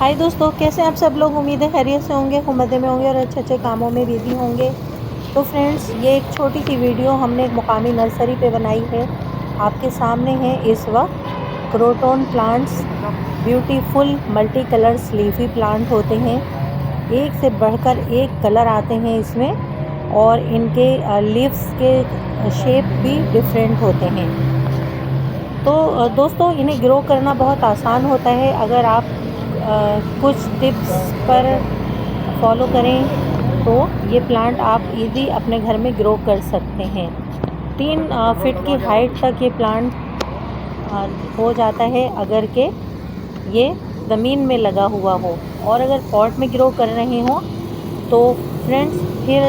हाय दोस्तों, कैसे हैं आप सब लोग। उम्मीद है खैरियत से होंगे, मज़े में होंगे और अच्छे अच्छे कामों में बिजी होंगे। तो फ्रेंड्स, ये एक छोटी सी वीडियो हमने एक मुकामी नर्सरी पे बनाई है। आपके सामने है इस वक्त croton plants. Beautiful multi colours leafy plant होते हैं, एक से बढ़कर एक कलर आते हैं इसमें, और इनके लीव्स के शेप भी डिफरेंट होते हैं। तो दोस्तों, इन्हें ग्रो करना बहुत आसान होता है अगर आप कुछ टिप्स पर फॉलो करें तो ये प्लांट आप इजी अपने घर में ग्रो कर सकते हैं। 3 फीट की हाइट तक ये प्लांट हो जाता है अगर के ये ज़मीन में लगा हुआ हो, और अगर पॉट में ग्रो कर रहे हो तो फ्रेंड्स फिर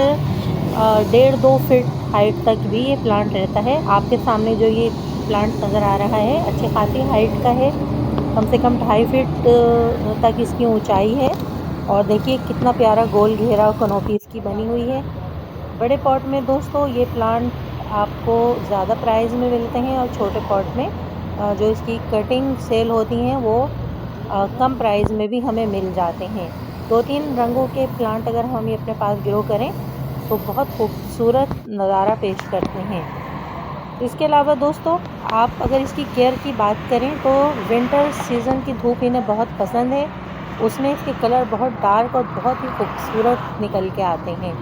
1.5-2 फीट हाइट तक भी ये प्लांट रहता है। आपके सामने जो ये प्लांट नज़र आ रहा है अच्छी खासी हाइट का है, कम से कम 2.5 फीट तक इसकी ऊंचाई है। और देखिए कितना प्यारा गोल घेरा कनोपी इसकी बनी हुई है। बड़े पॉट में दोस्तों ये प्लांट आपको ज़्यादा प्राइस में मिलते हैं, और छोटे पॉट में जो इसकी कटिंग सेल होती हैं वो कम प्राइस में भी हमें मिल जाते हैं। 2-3 रंगों के प्लांट अगर हम ये अपने पास ग्रो करें तो बहुत खूबसूरत नज़ारा पेश करते हैं। इसके अलावा दोस्तों, आप अगर इसकी केयर की बात करें तो विंटर सीज़न की धूप इन्हें बहुत पसंद है। उसमें इसके कलर बहुत डार्क और बहुत ही खूबसूरत निकल के आते हैं।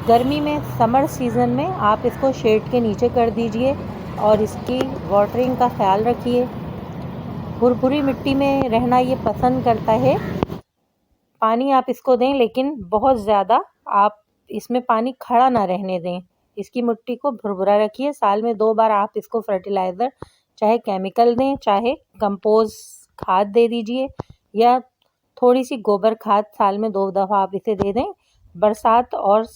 गर्मी में, समर सीज़न में आप इसको शेड के नीचे कर दीजिए और इसकी वाटरिंग का ख्याल रखिए। भुरभुरी मिट्टी में रहना ये पसंद करता है। पानी आप इसको दें, लेकिन बहुत ज़्यादा आप इसमें पानी खड़ा ना रहने दें। इसकी मिट्टी को भुरभुरा रखिए। साल में 2 बार आप इसको फर्टिलाइज़र, चाहे केमिकल दें चाहे कंपोस्ट खाद दे दीजिए, या थोड़ी सी गोबर खाद साल में 2 दफ़ा आप इसे दे दें। बरसात और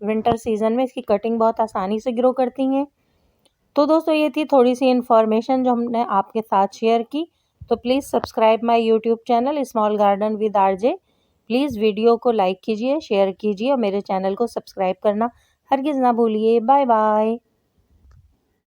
विंटर सीज़न में इसकी कटिंग बहुत आसानी से ग्रो करती हैं। तो दोस्तों, ये थी थोड़ी सी इन्फॉर्मेशन जो हमने आपके साथ शेयर की। तो please subscribe my YouTube channel small garden with RJ. Please video को लाइक कीजिए, शेयर कीजिए और मेरे चैनल को सब्सक्राइब करना हरगिज़ ना भूलिए। Bye bye.